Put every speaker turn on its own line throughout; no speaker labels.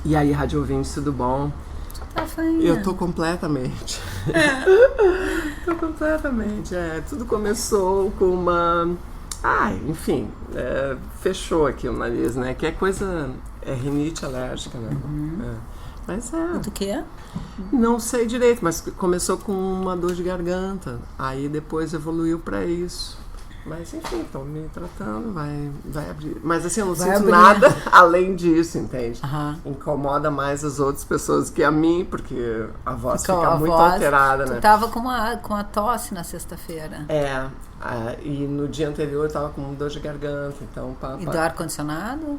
E aí, Rádio Ouvintes, tudo bom?
Tá feinha.
Eu tô completamente. Tô completamente. Tudo começou com uma... enfim, fechou aqui o nariz, né? Que é coisa... É rinite alérgica, né? Mas
Do que?
Não sei direito, mas começou com uma dor de garganta. Aí depois evoluiu pra isso. Mas enfim, estão me tratando, vai abrir. Mas assim, eu não sinto nada além disso, entende? Incomoda mais as outras pessoas que a mim, porque a voz fica muito alterada, né?
Tu tava com a tosse na sexta-feira.
E no dia anterior eu tava com dor de garganta, então...
E do ar-condicionado?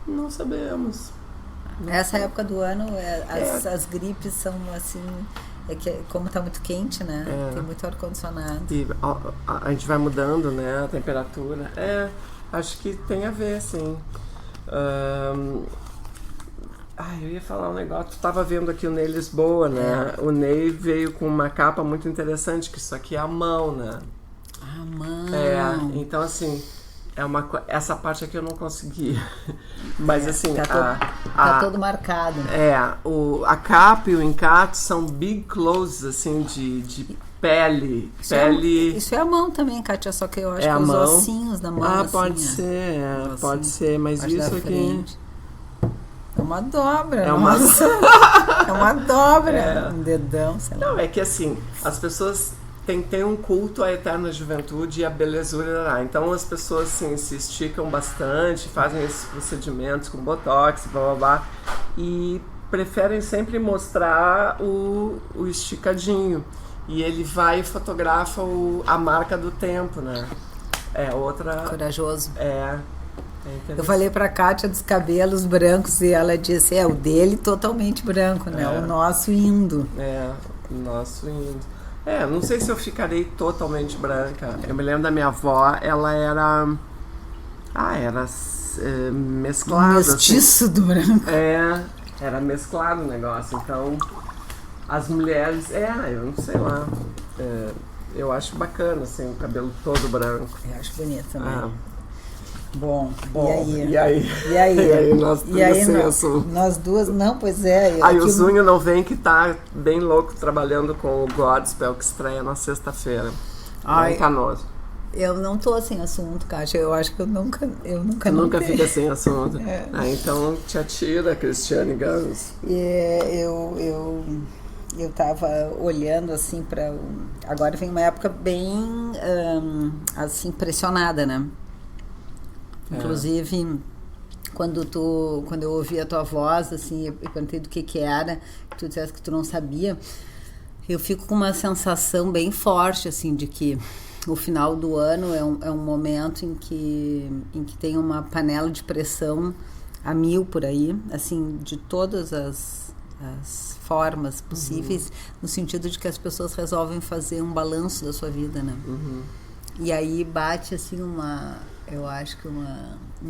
Não sabemos.
Essa época do ano, as gripes são assim... É que como tá muito quente, né? Tem muito ar-condicionado. E
a gente vai mudando, né? A temperatura. Acho que tem a ver, sim. Eu ia falar um negócio. Tu tava vendo aqui o Ney Lisboa, né? O Ney veio com uma capa muito interessante, que isso aqui é a mão, né?
A mão.
Então assim... essa parte aqui eu não consegui. Mas assim...
Tá todo marcado.
A capa e o encarte são big closes, assim, de pele.
Isso é a mão também, Kátia, só que eu acho que
os
ossinhos da mão.
Pode ser, pode ser, mas isso aqui...
É uma dobra. É uma dobra. Um dedão, sei lá.
Não, é que assim, as pessoas... Tem um culto à eterna juventude e à belezura. Então as pessoas assim, se esticam bastante, fazem esses procedimentos com botox, blá blá blá, e preferem sempre mostrar o esticadinho. E ele vai e fotografa a marca do tempo, né?
Corajoso.
Eu
falei pra Kátia dos cabelos brancos e ela disse, o dele totalmente branco, né? O nosso indo.
O nosso indo. Não sei se eu ficarei totalmente branca. Eu me lembro da minha avó, ela era... era mesclada.
Mestiço assim. Do branco.
Era mesclado o negócio. Então, as mulheres... eu não sei lá. Eu acho bacana, assim, o cabelo todo branco.
Eu acho bonito também. Bom,
e aí?
Nós duas, não, pois é.
Aí o Zunho não vem, que tá bem louco trabalhando com o Godspell, que estreia na sexta-feira. Em Canoas.
Eu não tô sem assunto, Kátia. Eu acho que eu nunca
fica sem assunto. Então te atira, Cristiane Gans.
Eu tava olhando assim para... Agora vem uma época bem assim, pressionada, né? Inclusive, quando eu ouvi a tua voz, assim, eu perguntei do que era, tu disseste que tu não sabia, eu fico com uma sensação bem forte, assim, de que o final do ano é um momento em que tem uma panela de pressão a 1000 por aí, assim, de todas as formas possíveis, no sentido de que as pessoas resolvem fazer um balanço da sua vida, né? E aí bate, assim, eu acho que um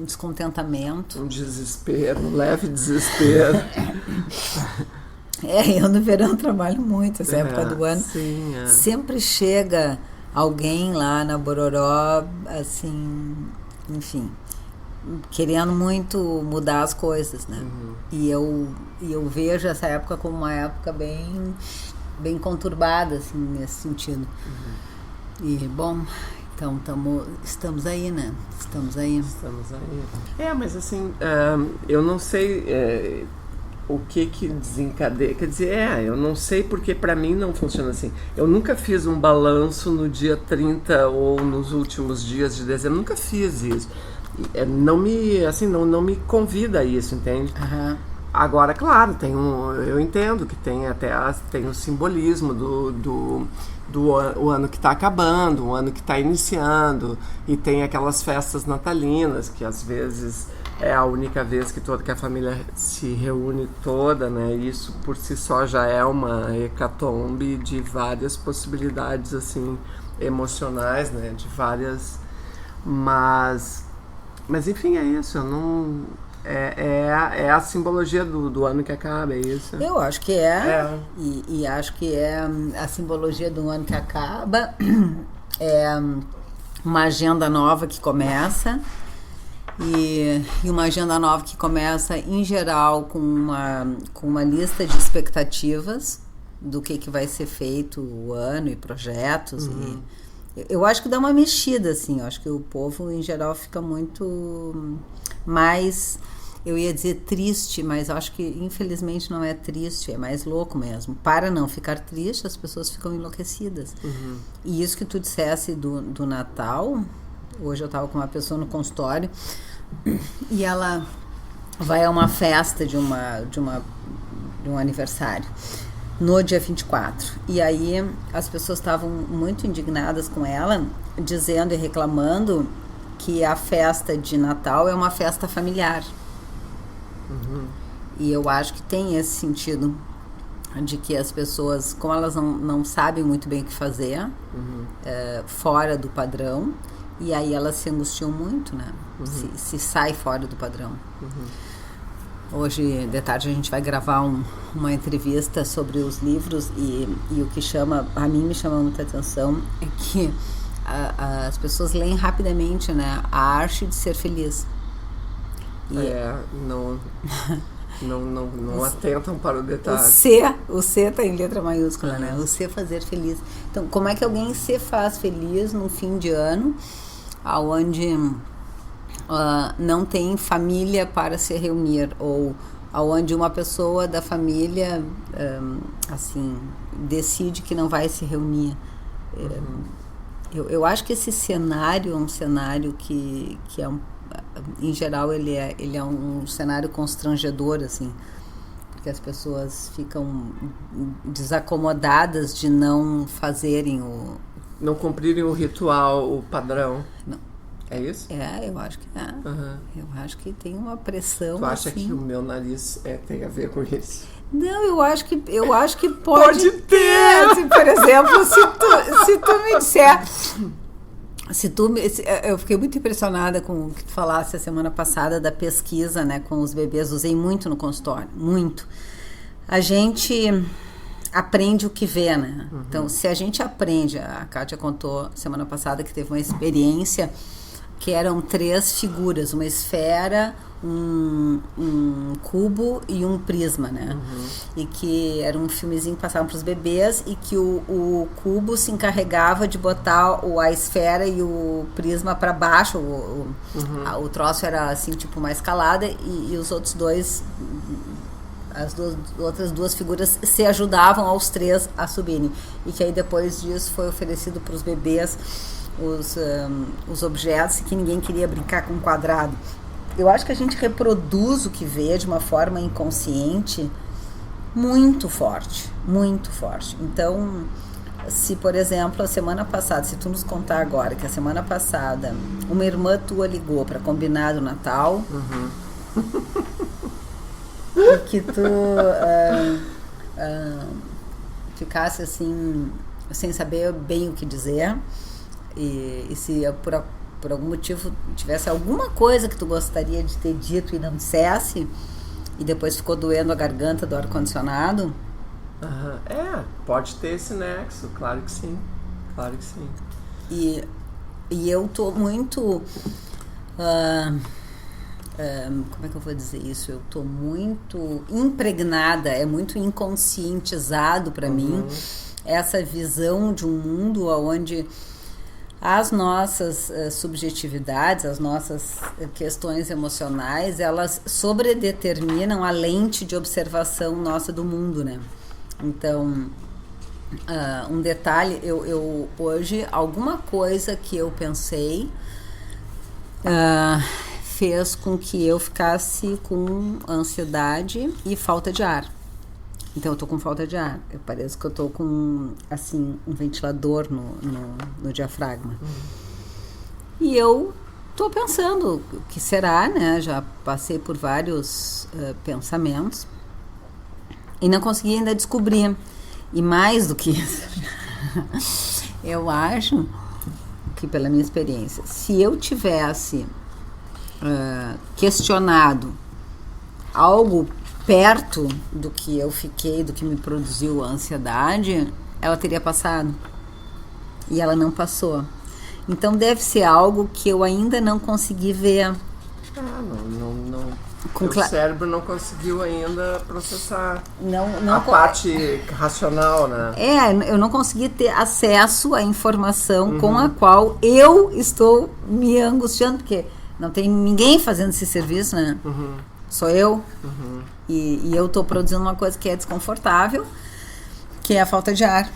descontentamento.
Um desespero, um leve desespero.
Eu no verão trabalho muito, essa época do ano.
Sim,
Sempre chega alguém lá na Bororó, assim, enfim, querendo muito mudar as coisas, né? E eu vejo essa época como uma época bem, bem conturbada, assim, nesse sentido. E, bom... Então, estamos aí, né? Estamos aí.
Mas assim, eu não sei o que desencadeia. Quer dizer, eu não sei porque pra mim não funciona assim. Eu nunca fiz um balanço no dia 30 ou nos últimos dias de dezembro. Nunca fiz isso. Não me convida a isso, entende? Agora, claro, eu entendo que tem o simbolismo o ano que está acabando, o ano que está iniciando, e tem aquelas festas natalinas, que às vezes é a única vez que a família se reúne toda, né? Isso por si só já é uma hecatombe de várias possibilidades, assim, emocionais, né? De várias... Mas enfim, é isso, eu não... É a simbologia do ano que acaba, é isso?
Eu acho que é. E acho que é a simbologia do ano que acaba. É uma agenda nova que começa. E uma agenda nova que começa, em geral, com uma lista de expectativas do que vai ser feito o ano e projetos. E eu acho que dá uma mexida, assim. Eu acho que o povo, em geral, fica muito mais, eu ia dizer triste, mas acho que, infelizmente, não é triste, é mais louco mesmo. Para não ficar triste, as pessoas ficam enlouquecidas. E isso que tu dissesse do Natal, hoje eu estava com uma pessoa no consultório e ela vai a uma festa de um aniversário no dia 24. E aí as pessoas estavam muito indignadas com ela, dizendo e reclamando que a festa de Natal é uma festa familiar. E eu acho que tem esse sentido de que as pessoas, como elas não sabem muito bem o que fazer, fora do padrão, e aí elas se angustiam muito, né? Se sai fora do padrão. Hoje, de tarde, a gente vai gravar uma entrevista sobre os livros e o que a mim me chama muita atenção é que as pessoas leem rapidamente, né? A arte de ser feliz.
Não atentam para o detalhe.
O C tá em letra maiúscula, né? O C fazer feliz. Então, como é que alguém se faz feliz num fim de ano, onde não tem família para se reunir, ou onde uma pessoa da família assim decide que não vai se reunir? Eu acho que esse cenário é um cenário que é em geral ele é um cenário constrangedor, assim, porque as pessoas ficam desacomodadas de não fazerem
não cumprirem o ritual, o padrão.
Não.
É isso?
Eu acho que é. Eu acho que tem uma pressão.
Tu acha
assim,
que o meu nariz tem a ver com isso?
Não, eu acho que pode ter. Assim, por exemplo, se tu me disser, eu fiquei muito impressionada com o que tu falasse a semana passada da pesquisa, né, com os bebês. Usei muito no consultório, muito. A gente aprende o que vê, né? Então, se a gente aprende, a Kátia contou semana passada que teve uma experiência que eram 3 figuras, uma esfera, um cubo e um prisma, né? E que era um filmezinho que passavam para os bebês e que o cubo se encarregava de botar a esfera e o prisma para baixo. O troço era assim, tipo uma escalada, e os outros dois, outras duas figuras se ajudavam aos 3 a subirem. E que aí depois disso foi oferecido para os bebês os objetos, que ninguém queria brincar com um quadrado. Eu acho que a gente reproduz o que vê de uma forma inconsciente muito forte, muito forte. Então, se, por exemplo, a semana passada, se tu nos contar agora que a semana passada uma irmã tua ligou para combinar o Natal, e que tu ficasse assim, sem saber bem o que dizer, e se por algum motivo tivesse alguma coisa que tu gostaria de ter dito e não dissesse, e depois ficou doendo a garganta do ar-condicionado.
Pode ter esse nexo, claro que sim. Claro que sim.
E eu tô muito... como é que eu vou dizer isso? Eu tô muito impregnada, é muito inconscientizado para mim essa visão de um mundo onde as nossas subjetividades, as nossas questões emocionais, elas sobredeterminam a lente de observação nossa do mundo, né? Então, um detalhe, eu hoje, alguma coisa que eu pensei fez com que eu ficasse com ansiedade e falta de ar. Então, eu tô com falta de ar. Parece que eu tô com, assim, um ventilador no diafragma. E eu tô pensando o que será, né? Já passei por vários pensamentos e não consegui ainda descobrir. E mais do que isso, eu acho que, pela minha experiência, se eu tivesse questionado algo perto do que eu fiquei, do que me produziu a ansiedade, ela teria passado. E ela não passou. Então deve ser algo que eu ainda não consegui ver.
O cérebro não conseguiu ainda processar
não
a parte racional, né?
Eu não consegui ter acesso à informação com a qual eu estou me angustiando, porque não tem ninguém fazendo esse serviço, né? Sou eu. E eu estou produzindo uma coisa que é desconfortável, que é a falta de ar.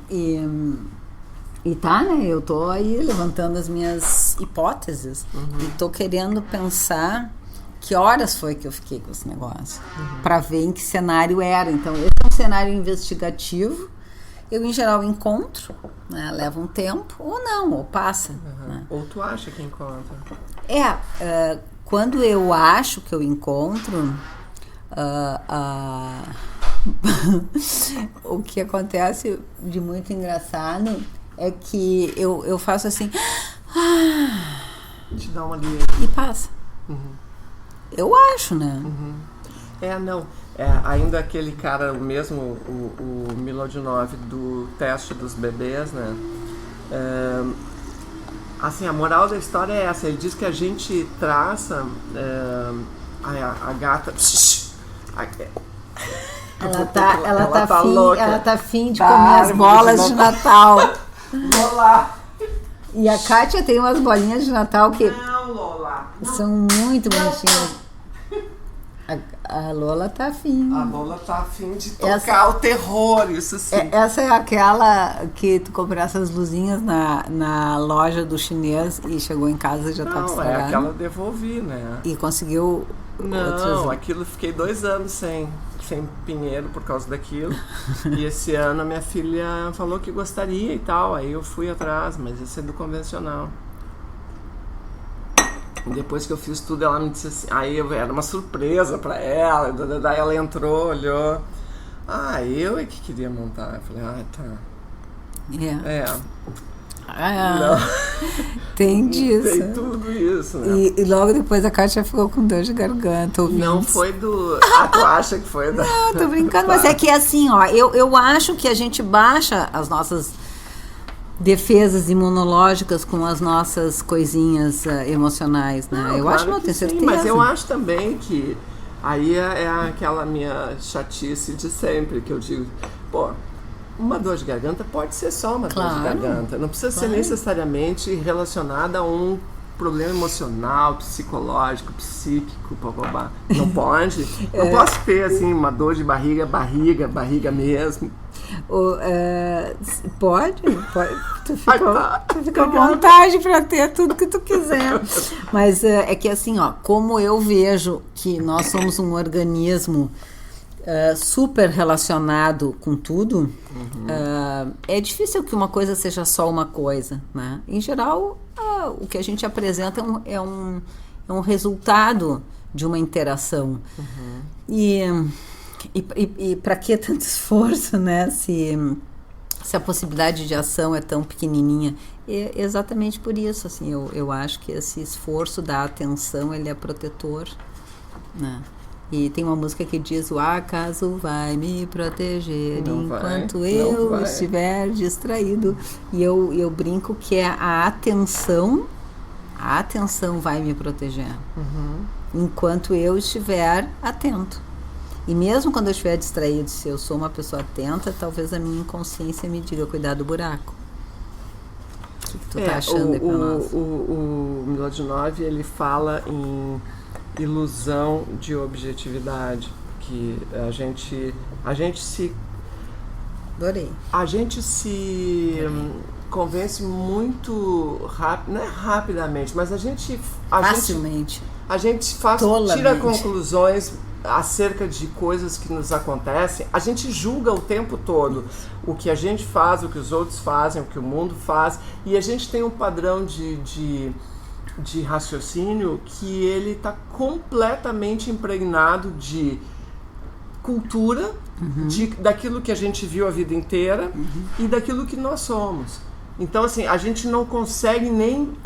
E tá, né? Eu tô aí levantando as minhas hipóteses e tô querendo pensar que horas foi que eu fiquei com esse negócio, para ver em que cenário era. Então, esse é um cenário investigativo. Eu, em geral, encontro, né? Leva um tempo, ou não, ou passa. Né?
Ou tu acha que encontra?
Quando eu acho que eu encontro, o que acontece de muito engraçado é que eu faço assim,
te dá uma linha
e passa. Eu acho, né?
Ainda aquele cara, o Milodinov do teste dos bebês, né? Assim, a moral da história é essa. Ele diz que a gente traça a gata.
Ela tá
louca.
Ela tá afim de comer as bolas de Natal.
Lola!
E a Kátia tem umas bolinhas de Natal que
não, Lola, não.
São muito bonitinhas. A Lola tá afim.
A Lola tá afim de tocar o terror, isso sim.
Essa é aquela que tu comprou essas luzinhas na loja do chinês e chegou em casa e já tava estragada.
É aquela eu devolvi, né?
E conseguiu...
Não, aquilo fiquei 2 anos sem pinheiro por causa daquilo. E esse ano a minha filha falou que gostaria e tal, aí eu fui atrás, mas esse é do convencional. Depois que eu fiz tudo, ela me disse assim, aí era uma surpresa pra ela, daí ela entrou, olhou, eu é que queria montar. Eu falei, tá.
Tem disso.
Tem tudo isso, né?
E logo depois a Kátia ficou com dor de garganta.
Não foi do... tu acha que foi da...
Não, tô brincando, mas é que assim, eu acho que a gente baixa as nossas defesas imunológicas com as nossas coisinhas emocionais, né?
Não,
eu
claro
acho, não tenho certeza.
Mas eu acho também que aí é aquela minha chatice de sempre, que eu digo, uma dor de garganta pode ser só uma dor de garganta, não precisa ser necessariamente relacionada a um problema emocional, psicológico, psíquico, bababá. Não pode? Não posso ter assim uma dor de barriga mesmo.
Pode. Tu fica à vontade para ter tudo que tu quiser. Mas é que assim, como eu vejo que nós somos um organismo super relacionado com tudo, é difícil que uma coisa seja só uma coisa, né? Em geral, o que a gente apresenta é um resultado de uma interação. E para que tanto esforço, né? Se a possibilidade de ação é tão pequenininha. É exatamente por isso, assim, eu acho que esse esforço da atenção, ele é protetor, né? E tem uma música que diz, o acaso vai me proteger enquanto eu estiver distraído. E eu brinco que a atenção vai me proteger enquanto eu estiver atento. E mesmo quando eu estiver distraído, se eu sou uma pessoa atenta, talvez a minha inconsciência me diga, cuidar do buraco. O que tu tá achando aí pra nós?
O Milodinov, ele fala em ilusão de objetividade, que a gente se...
Adorei.
A gente se convence muito rápido, não é rapidamente, mas
Facilmente.
A gente tira conclusões acerca de coisas que nos acontecem. A gente julga o tempo todo o que a gente faz, o que os outros fazem, o que o mundo faz, e a gente tem um padrão de raciocínio que ele está completamente impregnado de cultura, daquilo que a gente viu a vida inteira e daquilo que nós somos. Então, assim, a gente não consegue nem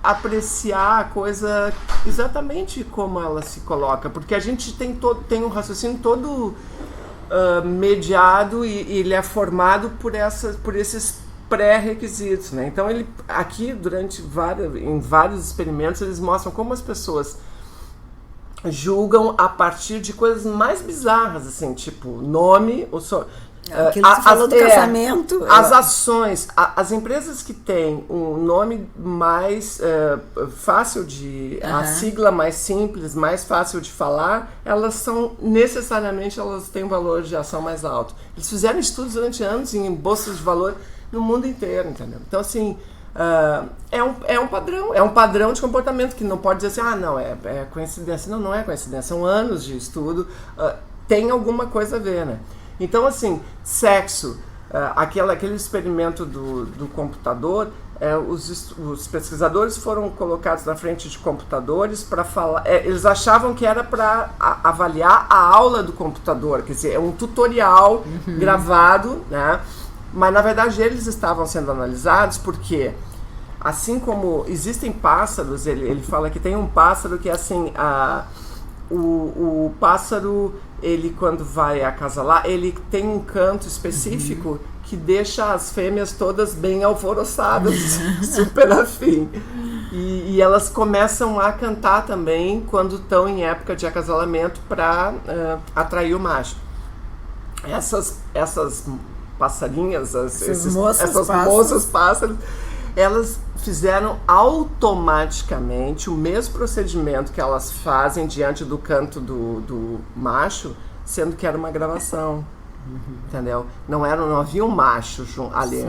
apreciar a coisa exatamente como ela se coloca, porque a gente tem um raciocínio todo mediado e ele é formado por esses pré-requisitos, né? Então aqui em vários experimentos eles mostram como as pessoas julgam a partir de coisas mais bizarras, assim, tipo nome,
aquilo que você falou do casamento.
As ações, as empresas que têm um nome mais fácil a sigla mais simples, mais fácil de falar, elas têm um valor de ação mais alto. Eles fizeram estudos durante anos em bolsas de valor no mundo inteiro, entendeu? Então, assim, é um padrão de comportamento que não pode dizer assim, não, é coincidência. Não é coincidência, são anos de estudo, tem alguma coisa a ver, né? Então, assim, sexo, aquele experimento do computador, os pesquisadores foram colocados na frente de computadores para falar, eles achavam que era para avaliar a aula do computador, quer dizer, é um tutorial gravado, né? Mas, na verdade, eles estavam sendo analisados porque, assim como existem pássaros, ele fala que tem um pássaro que é assim, o pássaro, ele quando vai acasalar, ele tem um canto específico que deixa as fêmeas todas bem alvoroçadas, super afim. E elas começam a cantar também quando estão em época de acasalamento para atrair o macho. Essas passarinhas, essas moças pássaros, elas fizeram automaticamente o mesmo procedimento que elas fazem diante do canto do macho, sendo que era uma gravação, entendeu? Não havia um macho ali.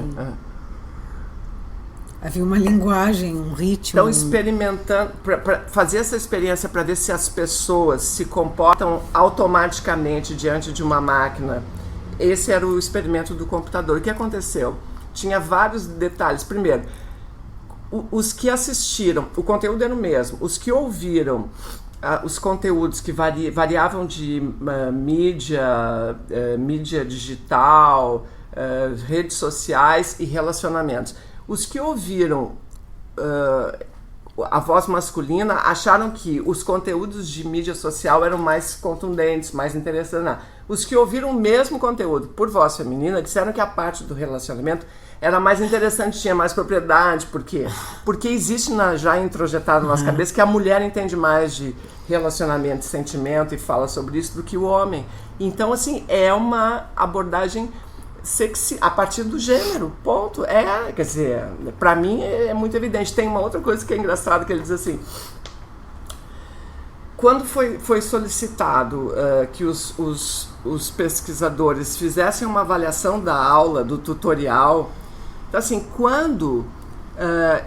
Havia uma linguagem, um ritmo.
Então, experimentando, para fazer essa experiência para ver se as pessoas se comportam automaticamente diante de uma máquina. Esse era o experimento do computador. O que aconteceu? Tinha vários detalhes. Primeiro, os que assistiram, o conteúdo era o mesmo. Os que ouviram os conteúdos que variavam de mídia digital, redes sociais e relacionamentos. Os que ouviram a voz masculina acharam que os conteúdos de mídia social eram mais contundentes, mais interessantes. Os que ouviram o mesmo conteúdo por voz feminina disseram que a parte do relacionamento era mais interessante, tinha mais propriedade. Por quê? Porque existe já introjetado na nossa cabeça que a mulher entende mais de relacionamento, sentimento e fala sobre isso do que o homem. Então, assim, é uma abordagem sexy a partir do gênero, ponto. Quer dizer, pra mim é muito evidente. Tem uma outra coisa que é engraçada, que ele diz assim: quando foi solicitado que os pesquisadores fizessem uma avaliação da aula, do tutorial, então assim, quando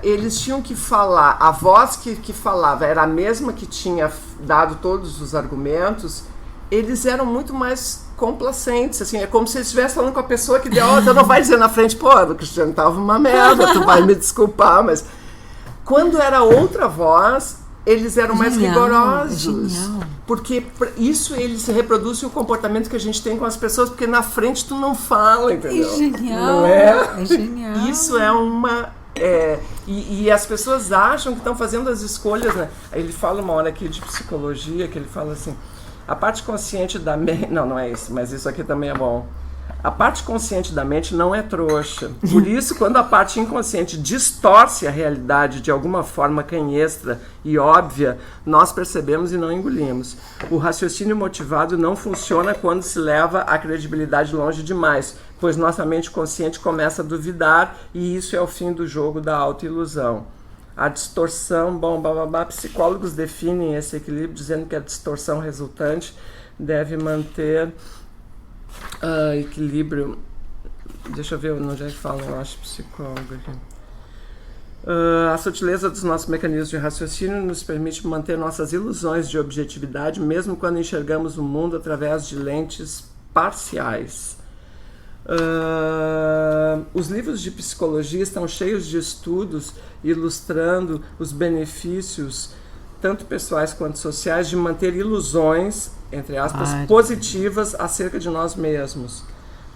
eles tinham que falar, a voz que falava era a mesma que tinha dado todos os argumentos, eles eram muito mais complacentes, assim, é como se eles estivessem falando com a pessoa que deu, tu não vai dizer na frente, pô, o Cristiano tava uma merda, tu vai me desculpar, mas quando era outra voz, eles eram mais rigorosos, porque isso eles reproduzem o comportamento que a gente tem com as pessoas, porque na frente tu não fala, entendeu?
É genial,
não é?
É genial.
Isso é uma... E as pessoas acham que estão fazendo as escolhas, né? Aí ele fala uma hora aqui de psicologia, que ele fala assim, a parte consciente da mente... Não é isso, mas isso aqui também é bom. A parte consciente da mente não é trouxa. Por isso, quando a parte inconsciente distorce a realidade de alguma forma canhestra e óbvia, nós percebemos e não engolimos. O raciocínio motivado não funciona quando se leva a credibilidade longe demais, pois nossa mente consciente começa a duvidar e isso é o fim do jogo da autoilusão. A distorção, psicólogos definem esse equilíbrio dizendo que a distorção resultante deve manter equilíbrio. Deixa eu ver onde é que fala, eu acho, psicólogo aqui. A sutileza dos nossos mecanismos de raciocínio nos permite manter nossas ilusões de objetividade, mesmo quando enxergamos o mundo através de lentes parciais. Os livros de psicologia estão cheios de estudos ilustrando os benefícios, tanto pessoais quanto sociais, de manter ilusões, entre aspas, positivas acerca de nós mesmos.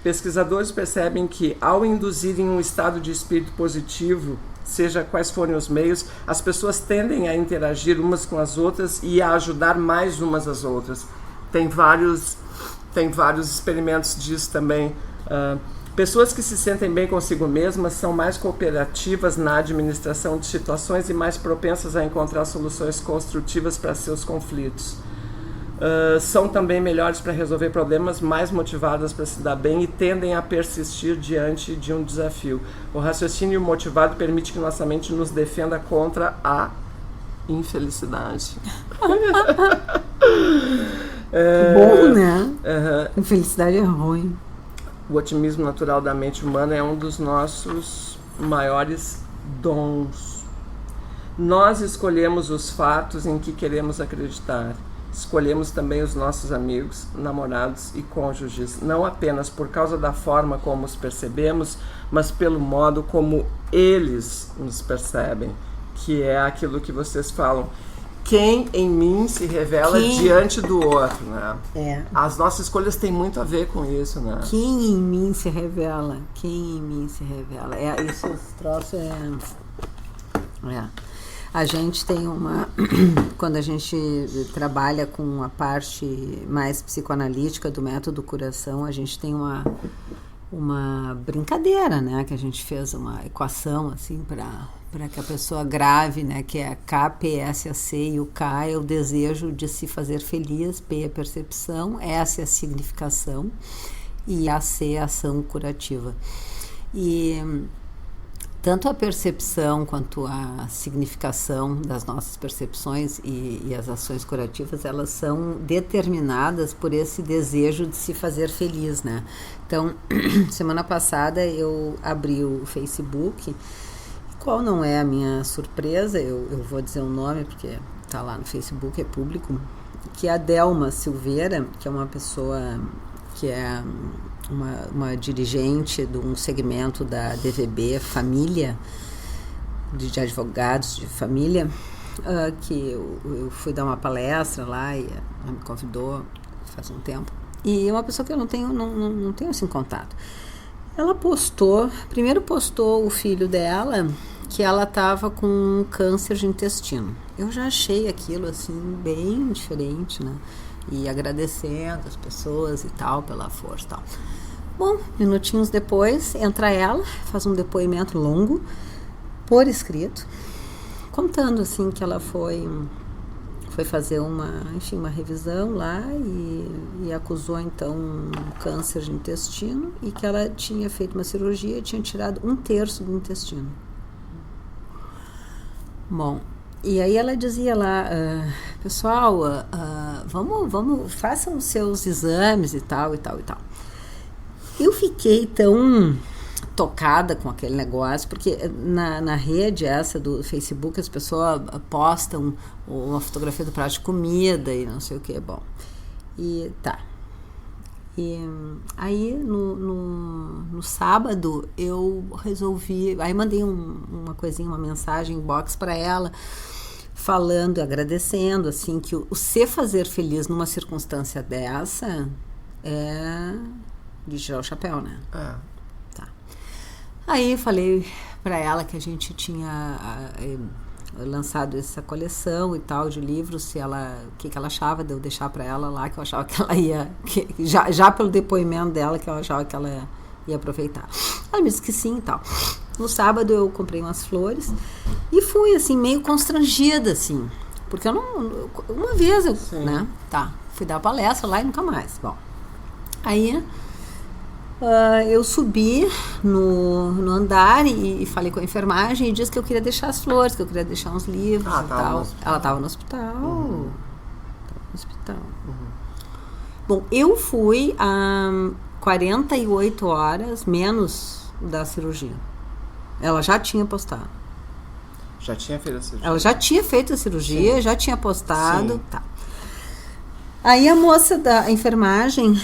Pesquisadores percebem que, ao induzirem um estado de espírito positivo, seja quais forem os meios, as pessoas tendem a interagir umas com as outras e a ajudar mais umas às outras. Tem vários experimentos disso também. Pessoas que se sentem bem consigo mesmas são mais cooperativas na administração de situações e mais propensas a encontrar soluções construtivas para seus conflitos. São também melhores para resolver problemas, mais motivadas para se dar bem e tendem a persistir diante de um desafio. O raciocínio motivado permite que nossa mente nos defenda contra a infelicidade.
Bom, né? Infelicidade é ruim.
O otimismo natural da mente humana é um dos nossos maiores dons. Nós escolhemos os fatos em que queremos acreditar. Escolhemos também os nossos amigos, namorados e cônjuges, não apenas por causa da forma como os percebemos, mas pelo modo como eles nos percebem, que é aquilo que vocês falam. Quem em mim se revela diante do outro, né? As nossas escolhas têm muito a ver com isso, né?
Quem em mim se revela? Quem em mim se revela? Isso, esse troço A gente tem quando a gente trabalha com a parte mais psicoanalítica do método Curação, a gente tem uma brincadeira, né? Que a gente fez uma equação, assim, para que a pessoa grave, né? Que é K, P, S, A, C, e o K é o desejo de se fazer feliz, P é a percepção, S é a significação e A, C é a ação curativa. E tanto a percepção quanto a significação das nossas percepções e as ações curativas, elas são determinadas por esse desejo de se fazer feliz, né? Então, semana passada eu abri o Facebook, qual não é a minha surpresa, eu vou dizer o nome porque está lá no Facebook, é público, que é a Delma Silveira, que é uma pessoa que é uma dirigente de um segmento da DVB Família, de advogados de família, que eu fui dar uma palestra lá e ela me convidou faz um tempo. E é uma pessoa que eu não tenho assim contato. Ela primeiro postou o filho dela, que ela estava com câncer de intestino. Eu já achei aquilo assim bem diferente, né? E agradecendo as pessoas e tal, pela força e tal. Bom, minutinhos depois, entra ela, faz um depoimento longo, por escrito, contando assim que ela foi fazer uma revisão lá e acusou então um câncer de intestino e que ela tinha feito uma cirurgia e tinha tirado 1/3 do intestino. Bom, e aí ela dizia lá, pessoal, vamos, façam os seus exames e tal, e tal, e tal. Eu fiquei tão tocada com aquele negócio, porque na rede essa do Facebook as pessoas postam uma fotografia do prato de comida e não sei o que, bom. E tá. E aí no sábado eu resolvi, aí mandei uma coisinha, uma mensagem inbox para ela, falando, agradecendo, assim, que o se fazer feliz numa circunstância dessa é de tirar o chapéu, né? Tá. Aí falei para ela que a gente tinha lançado essa coleção e tal de livros, o que ela achava de eu deixar para ela lá, que eu achava que ela ia, já pelo depoimento dela, que eu achava que ela ia aproveitar. Ela me disse que sim e tal. No sábado eu comprei umas flores e fui assim meio constrangida, assim, porque uma vez né? Tá. Fui dar palestra lá e nunca mais. Bom. Aí eu subi no andar e falei com a enfermagem e disse que eu queria deixar as flores, que eu queria deixar uns livros e tal. Ela estava no hospital. Bom, eu fui a 48 horas menos da cirurgia. Ela já tinha postado.
Já tinha feito a cirurgia?
Ela já tinha feito a cirurgia, já tinha postado. Tá. Aí a moça da enfermagem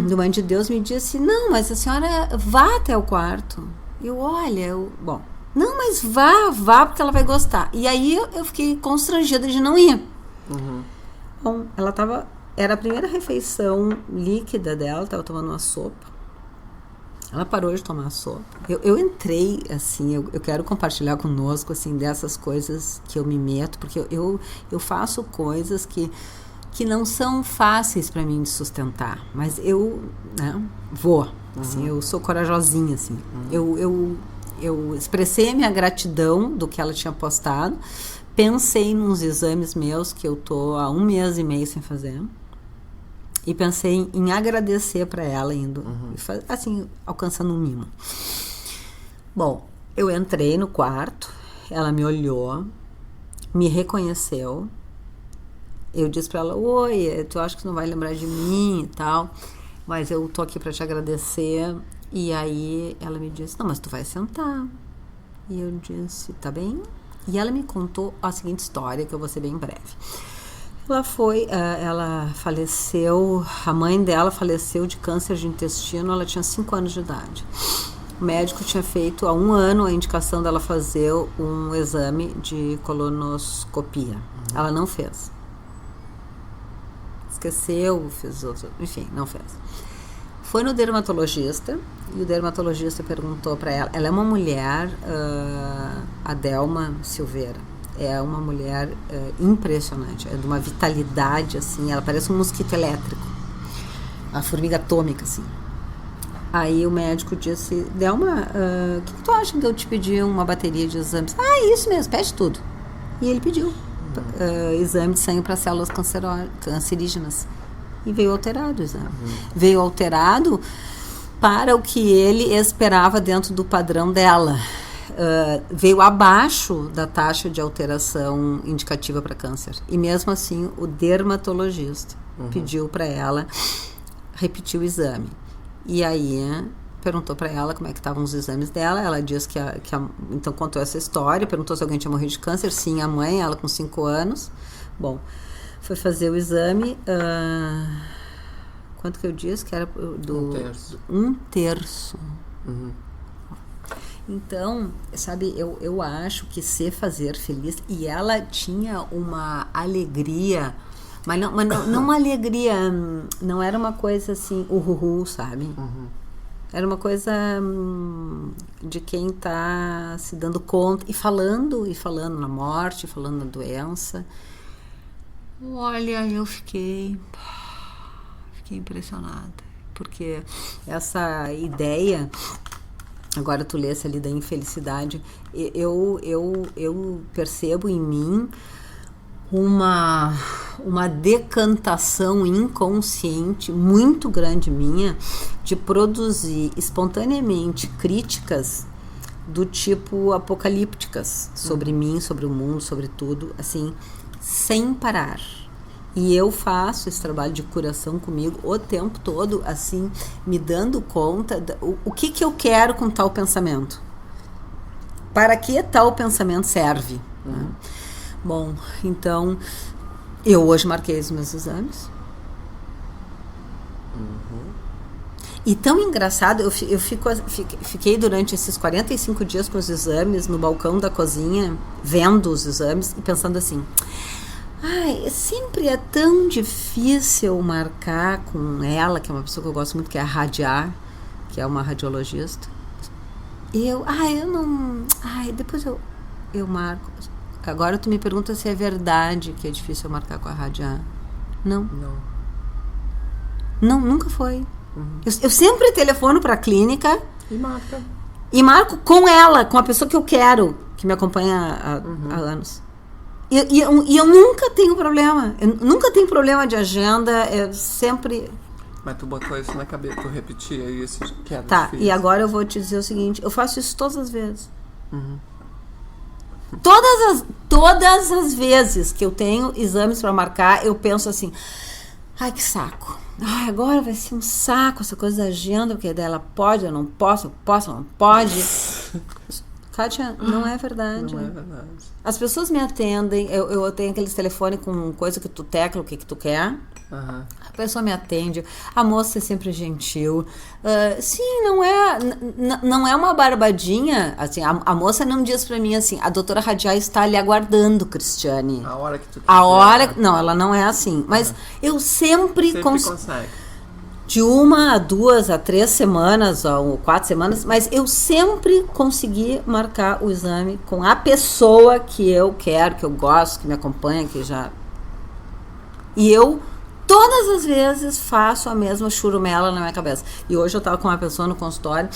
do Mãe de Deus me disse, não, mas a senhora vá até o quarto. Bom, não, mas vá, porque ela vai gostar. E aí eu fiquei constrangida de não ir. Bom, era a primeira refeição líquida dela, estava tomando uma sopa. Ela parou de tomar sopa. Eu entrei, assim, eu quero compartilhar conosco, assim, dessas coisas que eu me meto, porque eu faço coisas que não são fáceis para mim de sustentar, mas eu vou. Assim, eu sou corajosinha, assim. Eu expressei a minha gratidão do que ela tinha postado, pensei nos exames meus que eu tô há 1 mês e meio sem fazer, e pensei em agradecer para ela indo, assim, alcançando um mimo. Bom, eu entrei no quarto, ela me olhou, me reconheceu, eu disse para ela, oi, tu acha que não vai lembrar de mim e tal, mas eu tô aqui para te agradecer. E aí ela me disse, não, mas tu vai sentar. E eu disse, tá bem? E ela me contou a seguinte história, que eu vou ser bem breve. Ela faleceu, a mãe dela faleceu de câncer de intestino, ela tinha 5 anos de idade. O médico tinha feito há 1 ano a indicação dela fazer um exame de colonoscopia. Ela não fez. Esqueceu, fez outro, enfim, não fez. Foi no dermatologista e o dermatologista perguntou para ela. Ela é uma mulher, a Delma Silveira. É uma mulher impressionante, é de uma vitalidade assim. Ela parece um mosquito elétrico, a formiga atômica assim. Aí o médico disse: Delma, o que tu acha de eu te pedir uma bateria de exames? Ah, isso mesmo, pede tudo. E ele pediu exame de sangue para células cancerígenas. E veio alterado o exame. Veio alterado para o que ele esperava dentro do padrão dela. Veio abaixo da taxa de alteração indicativa para câncer. E mesmo assim, o dermatologista pediu para ela repetir o exame. E aí perguntou para ela como é que estavam os exames dela. Ela disse então contou essa história, perguntou se alguém tinha morrido de câncer. Sim, a mãe, ela com 5 anos. Bom, foi fazer o exame. Quanto que eu disse? Que era do
1/3.
1/3. Então, sabe, eu acho que ser fazer feliz. E ela tinha uma alegria, mas não uma alegria, não era uma coisa assim, sabe? Era uma coisa de quem tá se dando conta e falando na morte, falando na doença. Olha, eu fiquei impressionada, porque essa ideia, agora tu lesse ali da infelicidade, eu percebo em mim uma decantação inconsciente muito grande minha de produzir espontaneamente críticas do tipo apocalípticas sobre mim, sobre o mundo, sobre tudo, assim, sem parar. E eu faço esse trabalho de curação comigo o tempo todo, assim, me dando conta o que eu quero com tal pensamento. Para que tal pensamento serve? Né? Bom, então, eu hoje marquei os meus exames. E tão engraçado, eu fiquei durante esses 45 dias com os exames no balcão da cozinha, vendo os exames e pensando assim... sempre é tão difícil marcar com ela, que é uma pessoa que eu gosto muito, que é a Radiar, que é uma radiologista. E eu não... depois eu marco. Agora tu me pergunta se é verdade que é difícil eu marcar com a Radiar. Não, nunca foi. Eu sempre telefono pra clínica e marco com ela, com a pessoa que eu quero, que me acompanha há anos. E eu nunca tenho problema. Eu nunca tenho problema de agenda. Eu sempre...
Mas tu botou isso na cabeça, tu repetia isso, que era
difícil. E agora eu vou te dizer o seguinte. Eu faço isso todas as vezes. Todas as vezes que eu tenho exames para marcar, eu penso assim... Ai, que saco. Agora vai ser um saco essa coisa da agenda, porque daí ela pode, eu não posso, não pode... Kátia, não é verdade.
Não é verdade.
As pessoas me atendem, eu tenho aqueles telefones com coisa que tu tecla, o que tu quer. A pessoa me atende, a moça é sempre gentil. Sim, não é uma barbadinha. Assim, a moça não diz pra mim assim, a doutora Radiar está ali aguardando, Cristiane.
A hora que tu quiser.
Não, ela não é assim. Mas eu sempre
consegue.
De 1 a 2 a 3 semanas, ou 4 semanas, mas eu sempre consegui marcar o exame com a pessoa que eu quero, que eu gosto, que me acompanha, que já... E eu todas as vezes faço a mesma churumela na minha cabeça. E hoje eu estava com uma pessoa no consultório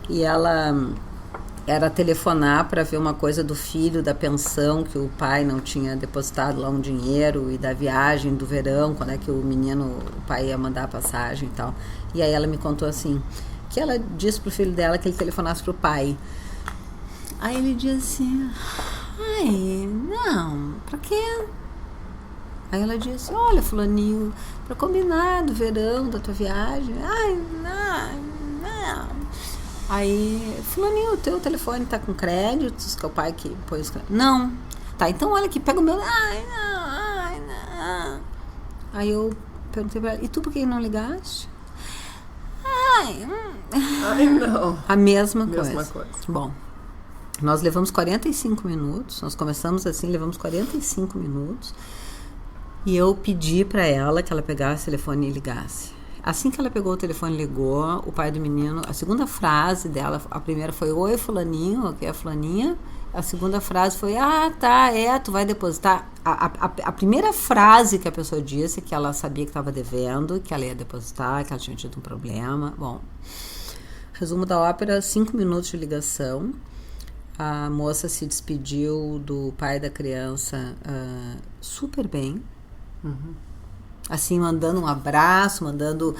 e ela era telefonar para ver uma coisa do filho, da pensão, que o pai não tinha depositado lá um dinheiro, e da viagem do verão, quando é que o pai ia mandar a passagem e tal. E aí ela me contou assim, que ela disse pro filho dela que ele telefonasse pro pai. Aí ele disse assim, ai, não, pra quê? Aí ela disse, olha, fulaninho, pra combinar do verão, da tua viagem. Ai, não. Aí, fulaninho, o teu telefone tá com créditos, que é o pai que pôs os créditos. Não. Tá, então olha aqui, pega o meu. Ai, não. Aí eu perguntei pra ela, e tu por que não ligaste? Ai,
não.
A mesma coisa. Bom, nós levamos 45 minutos, nós começamos assim, levamos 45 minutos, e eu pedi pra ela que ela pegasse o telefone e ligasse. Assim que ela pegou o telefone e ligou, o pai do menino, a segunda frase dela, a primeira foi, oi, fulaninho, aqui é a fulaninha. A segunda frase foi, tu vai depositar. A primeira frase que a pessoa disse, que ela sabia que estava devendo, que ela ia depositar, que ela tinha tido um problema. Bom, resumo da ópera, 5 minutos de ligação. A moça se despediu do pai da criança super bem.
Uhum.
Assim, mandando um abraço, mandando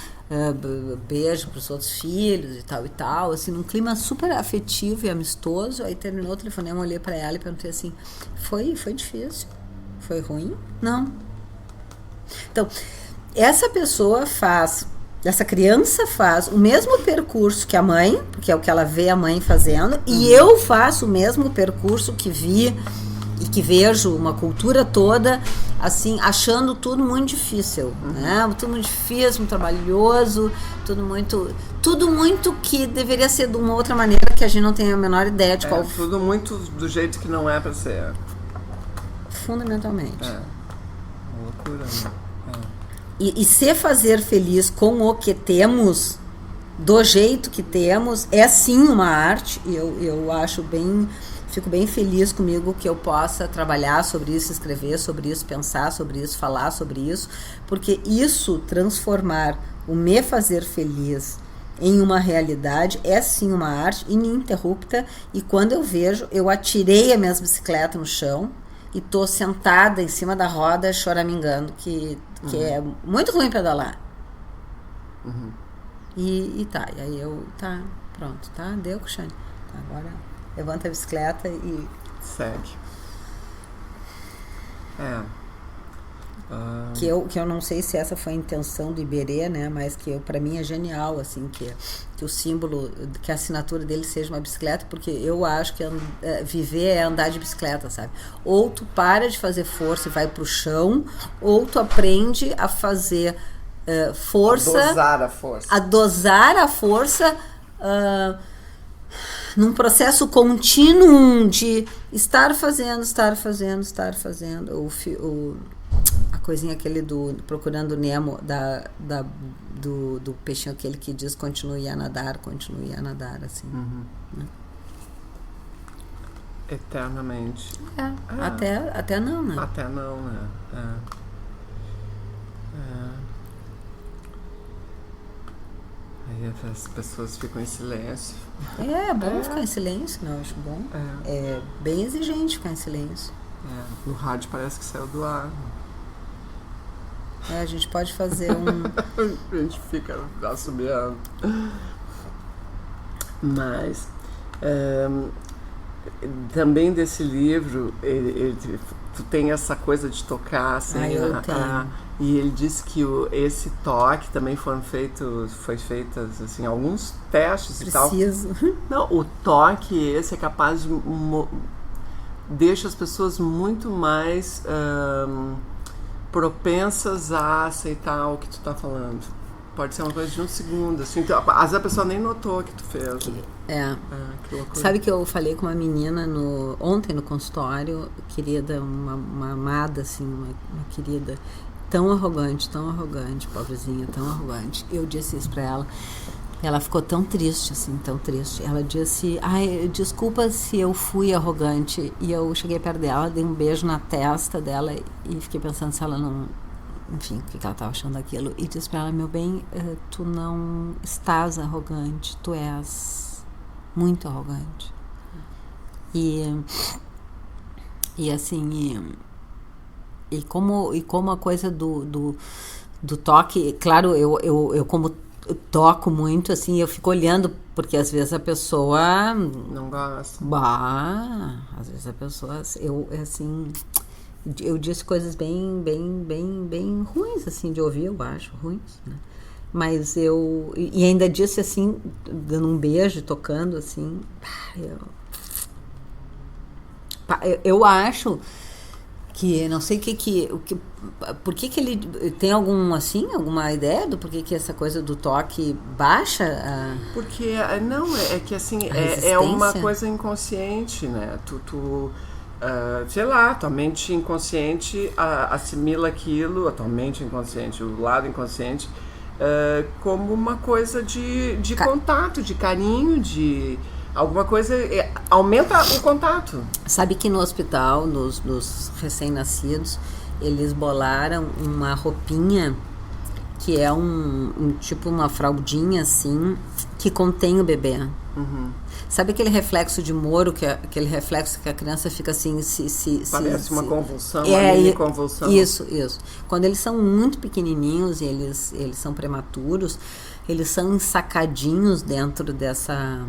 beijo para os outros filhos e tal, assim, num clima super afetivo e amistoso. Aí terminou o telefonema, olhei para ela e perguntei assim, foi difícil? Foi ruim? Não. Então, essa criança faz o mesmo percurso que a mãe, porque é o que ela vê a mãe fazendo, e eu faço o mesmo percurso que vi e que vejo uma cultura toda, assim, achando tudo muito difícil, né? Tudo muito difícil, muito trabalhoso, tudo muito que deveria ser de uma outra maneira que a gente não tem a menor ideia de qual.
Tudo muito do jeito que não é para ser.
Fundamentalmente.
Uma loucura, né?
E se fazer feliz com o que temos, do jeito que temos, é sim uma arte, e eu acho fico bem feliz comigo que eu possa trabalhar sobre isso, escrever sobre isso, pensar sobre isso, falar sobre isso, porque isso, transformar o me fazer feliz em uma realidade, é sim uma arte ininterrupta, e quando eu vejo, eu atirei a minha bicicleta no chão e tô sentada em cima da roda choramingando, que é muito ruim pedalar. E aí eu, pronto, deu, Cristiane. Agora levanta a bicicleta e
segue.
Que eu não sei se essa foi a intenção do Iberê, né? Mas que para mim é genial, assim, que o símbolo, que a assinatura dele seja uma bicicleta, porque eu acho que viver é andar de bicicleta, sabe? Ou tu para de fazer força e vai pro chão, ou tu aprende a fazer força. A dosar a força. Num processo contínuo de estar fazendo. A coisinha aquele do Procurando Nemo, do peixinho aquele que diz continue a nadar, assim. Né?
Eternamente.
Até não, né?
Até não, né? Aí as pessoas ficam em silêncio.
É bom ficar em silêncio, não, eu acho bom. É bem exigente ficar em silêncio.
No rádio parece que saiu do ar.
A gente pode fazer
A gente fica assobiando. Mas também desse livro, tu tem essa coisa de tocar, assim,
eu tenho.
e ele disse que esse toque também foi feitas assim, alguns testes e tal. Não, o toque esse é capaz de deixa as pessoas muito mais propensas a aceitar o que tu tá falando. Pode ser uma coisa de um segundo, assim, então, às vezes a pessoa nem notou que tu fez. Que loucura. Sabe
que eu falei com uma menina ontem no consultório, querida, uma amada, assim, uma querida, tão arrogante, pobrezinha, tão arrogante. Eu disse isso pra ela. Ela ficou tão triste, assim, tão triste. Ela disse, desculpa se eu fui arrogante. E eu cheguei perto dela, dei um beijo na testa dela e fiquei pensando se ela enfim, o que ela estava achando daquilo, e disse para ela: meu bem, tu não estás arrogante, tu és muito arrogante. E assim, e como a coisa do toque, claro, eu como toco muito, assim, eu fico olhando, porque às vezes a pessoa
não gosta.
Às vezes a pessoa, eu disse coisas bem ruins, assim, de ouvir, eu acho, ruins, né? Mas e ainda disse, assim, dando um beijo, tocando, assim, eu acho que, não sei por que ele tem alguma ideia do porquê que essa coisa do toque baixa?
Porque, não, é que assim, é uma coisa inconsciente, né? Sei lá, tua mente inconsciente assimila aquilo, a tua mente inconsciente, o lado inconsciente, como uma coisa de contato, de carinho, de alguma coisa, aumenta o contato.
Sabe que no hospital, nos recém-nascidos, eles bolaram uma roupinha que é tipo uma fraldinha assim, que contém o bebê.
Uhum.
Sabe aquele reflexo de Moro, aquele reflexo que a criança fica assim...
Parece uma convulsão, uma mini convulsão.
Isso. Quando eles são muito pequenininhos e eles são prematuros, eles são ensacadinhos dentro dessa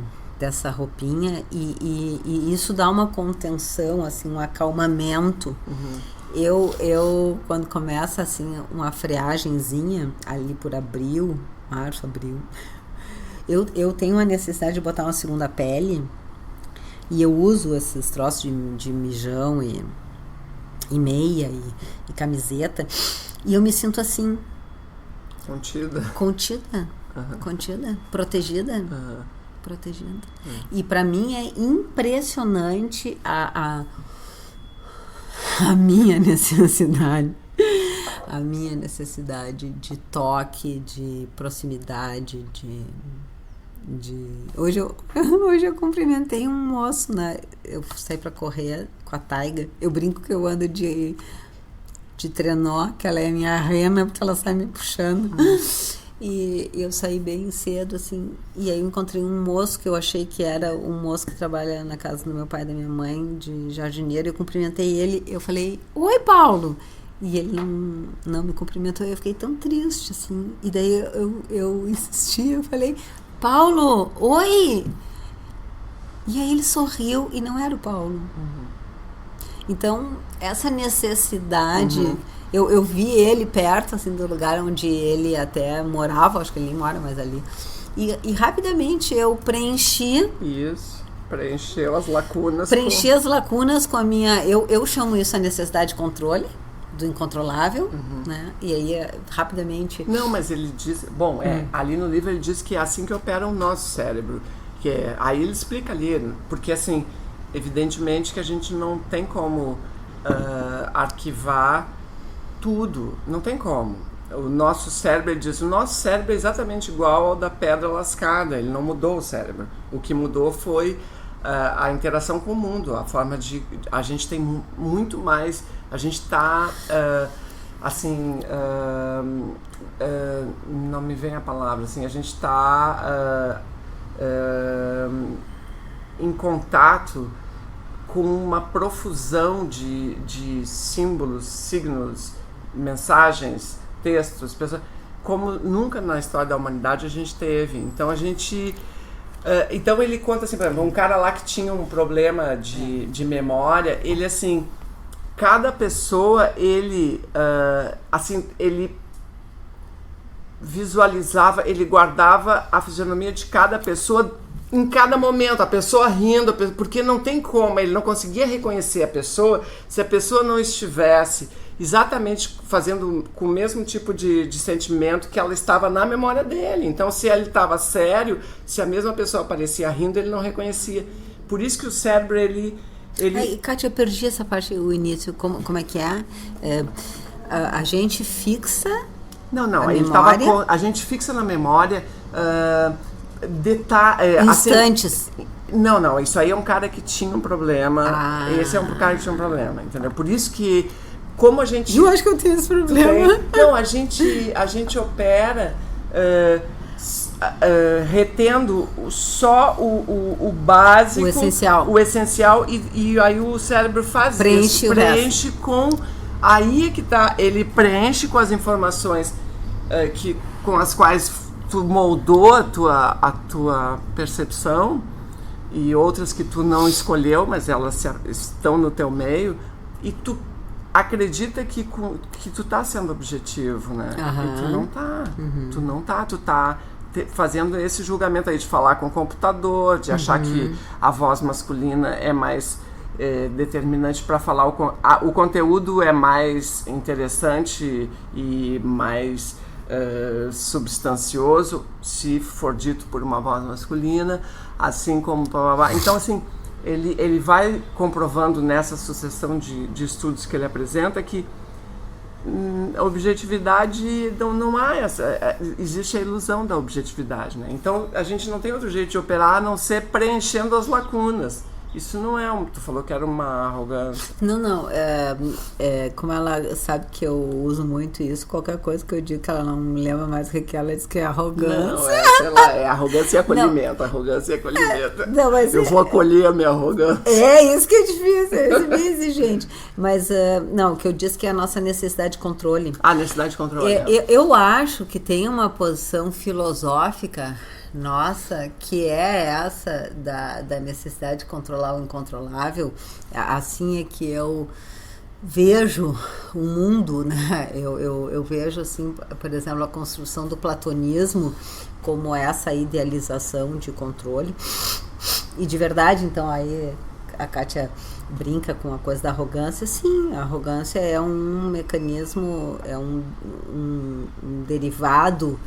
roupinha e isso dá uma contenção, assim, um acalmamento.
Uhum.
Eu quando começa assim uma friagenzinha ali por março, abril, eu tenho a necessidade de botar uma segunda pele e eu uso esses troços de mijão e meia e camiseta e eu me sinto assim contida, protegida.
Uhum.
Protegida. E para mim é impressionante a minha necessidade de toque, de proximidade, hoje eu cumprimentei um moço, né? Eu saí para correr com a Taiga. Eu brinco que eu ando de trenó, que ela é minha rena, porque ela sai me puxando. E eu saí bem cedo, assim, e aí eu encontrei um moço que eu achei que era um moço que trabalha na casa do meu pai e da minha mãe, de jardineiro. Eu cumprimentei ele, eu falei: oi, Paulo! E ele não me cumprimentou, eu fiquei tão triste, assim. E daí eu insisti, eu falei: Paulo, oi! E aí ele sorriu e não era o Paulo.
Uhum.
Então, essa necessidade... Eu vi ele perto, assim, do lugar onde ele até morava, acho que ele nem mora mais ali. E rapidamente eu preenchi...
Isso, preencheu as lacunas.
As lacunas com a minha... Eu chamo isso a necessidade de controle, do incontrolável, né? E aí, rapidamente...
Não, mas ele diz... Bom, ali no livro ele diz que é assim que opera o nosso cérebro. Aí ele explica ali, porque assim, evidentemente que a gente não tem como arquivar tudo, não tem como. O nosso cérebro, ele diz, o nosso cérebro é exatamente igual ao da pedra lascada, ele não mudou o cérebro. O que mudou foi a interação com o mundo, a forma de... A gente tem muito mais... A gente está, não me vem a palavra, assim, a gente está em contato com uma profusão de símbolos, signos, mensagens, textos, pessoas, como nunca na história da humanidade a gente teve. Então então ele conta assim, por exemplo, um cara lá que tinha um problema de memória, ele assim, cada pessoa, ele visualizava, ele guardava a fisionomia de cada pessoa em cada momento, a pessoa rindo, porque não tem como, ele não conseguia reconhecer a pessoa se a pessoa não estivesse exatamente fazendo com o mesmo tipo de sentimento que ela estava na memória dele. Então, se ele estava sério, se a mesma pessoa aparecia rindo, ele não reconhecia. Por isso que o cérebro, ele...
Kátia, eu perdi essa parte, o início, como é que é? A gente fixa
a gente fixa na memória
instantes.
Não, isso aí é um cara que tinha um problema. Esse é um cara que tinha um problema, entendeu? Por isso que como a gente...
Eu acho que eu tenho esse problema.
Não, a gente opera retendo só o básico,
o
essencial e aí o cérebro faz
preenche
isso, preenche com... Aí é que tá, ele preenche com as informações com as quais tu moldou a tua percepção e outras que tu não escolheu, mas elas estão no teu meio, e tu acredita que tu tá sendo objetivo, né? E tu não tá. Tu não tá, tu tá fazendo esse julgamento aí de falar com o computador, de achar que a voz masculina é mais determinante para falar, o conteúdo é mais interessante e mais substancioso se for dito por uma voz masculina, assim como... Então, assim, ele vai comprovando nessa sucessão de estudos que ele apresenta que a objetividade não há existe a ilusão da objetividade, né? Então a gente não tem outro jeito de operar a não ser preenchendo as lacunas. Isso não é tu falou que era uma arrogância.
Não, como ela sabe que eu uso muito isso, qualquer coisa que eu digo que ela não me lembra mais o que ela diz que é arrogância.
Não, sei lá, é arrogância e acolhimento. Arrogância e acolhimento.
Não, mas
eu vou acolher a minha arrogância.
Isso que é difícil, é bem exigente. Mas, não, o que eu disse que é a nossa necessidade de controle.
Necessidade de controle.
Eu acho que tem uma posição filosófica nossa, que é essa da necessidade de controlar o incontrolável. Assim é que eu vejo o mundo, né? Eu vejo, assim, por exemplo, a construção do platonismo como essa idealização de controle. E de verdade, então, aí a Kátia brinca com a coisa da arrogância. Sim, a arrogância é um mecanismo, é um derivado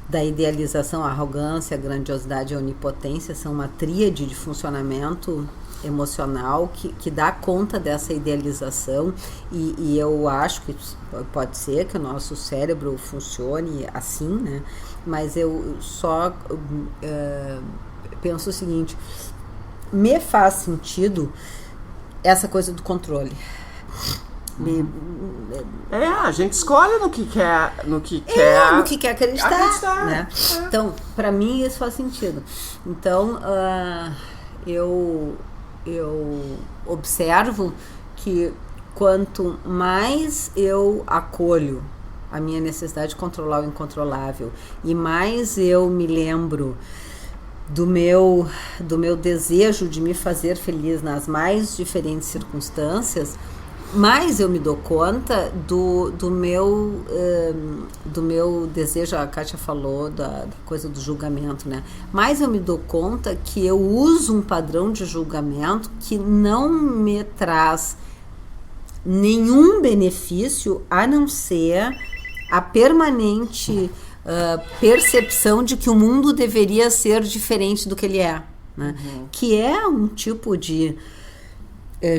da idealização. A arrogância, a grandiosidade e a onipotência são uma tríade de funcionamento emocional que dá conta dessa idealização, e eu acho que pode ser que o nosso cérebro funcione assim, né? Mas eu só penso o seguinte: me faz sentido essa coisa do controle.
A gente escolhe no que quer
acreditar, né? Então, para mim isso faz sentido. Então, eu observo que quanto mais eu acolho a minha necessidade de controlar o incontrolável e mais eu me lembro do meu desejo de me fazer feliz nas mais diferentes circunstâncias, mais eu me dou conta do meu desejo. A Kátia falou da coisa do julgamento, né? Mais eu me dou conta que eu uso um padrão de julgamento que não me traz nenhum benefício a não ser a permanente percepção de que o mundo deveria ser diferente do que ele é, né? Que é um tipo de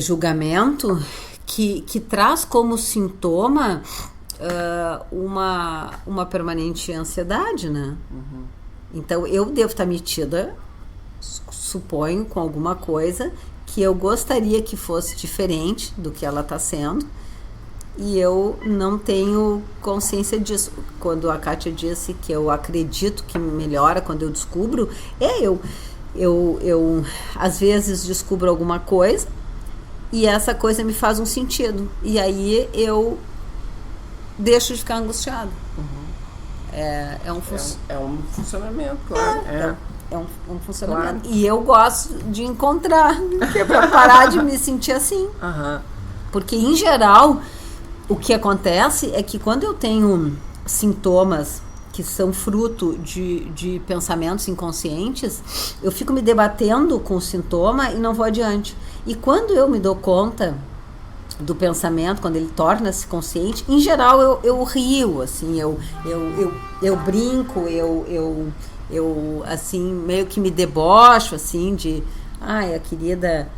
julgamento que traz como sintoma uma permanente ansiedade, né? Então eu devo estar metida, suponho, com alguma coisa que eu gostaria que fosse diferente do que ela está sendo, e eu não tenho consciência disso. Quando a Kátia disse que eu acredito que melhora quando eu descubro, eu às vezes descubro alguma coisa e essa coisa me faz um sentido, e aí eu deixo de ficar angustiada. É um
funcionamento, claro.
É um funcionamento. Claro. E eu gosto de encontrar, para parar de me sentir assim. Porque, em geral, o que acontece é que quando eu tenho sintomas que são fruto de pensamentos inconscientes, eu fico me debatendo com o sintoma e não vou adiante. E quando eu me dou conta do pensamento, quando ele torna-se consciente, em geral eu rio, assim, eu brinco, eu assim, meio que me debocho, assim, de a querida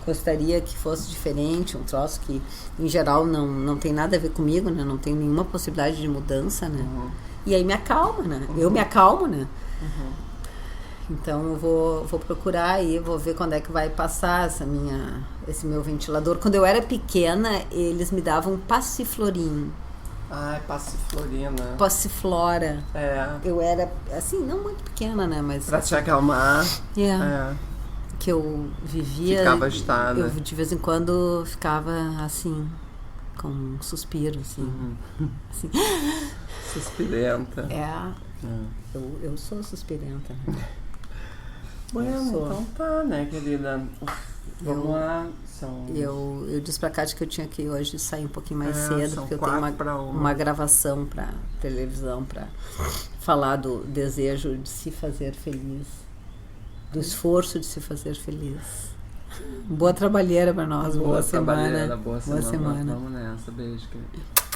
gostaria que fosse diferente, um troço que em geral não tem nada a ver comigo, né? Não tem nenhuma possibilidade de mudança, né? E aí me acalma, né? Eu me acalmo, né? Então eu vou procurar aí, vou ver quando é que vai passar esse meu ventilador. Quando eu era pequena, eles me davam passiflorim.
Ah, é passiflorina.
Passiflora.
É.
Eu era, assim, não muito pequena, né? Mas
Pra te acalmar.
é. Que eu vivia.
Ficava agitada.
Eu de vez em quando ficava assim, com um suspiro, assim. Assim.
Suspirenta.
Eu sou suspirenta, né?
Bueno, então tá, né, querida? Vamos lá.
Eu disse pra Kátia que eu tinha que hoje sair um pouquinho mais cedo,
são
porque eu tenho uma gravação pra televisão pra falar do desejo de se fazer feliz, do esforço de se fazer feliz. Boa trabalheira pra nós, boa semana.
Boa semana. Vamos nessa, beijo, querida.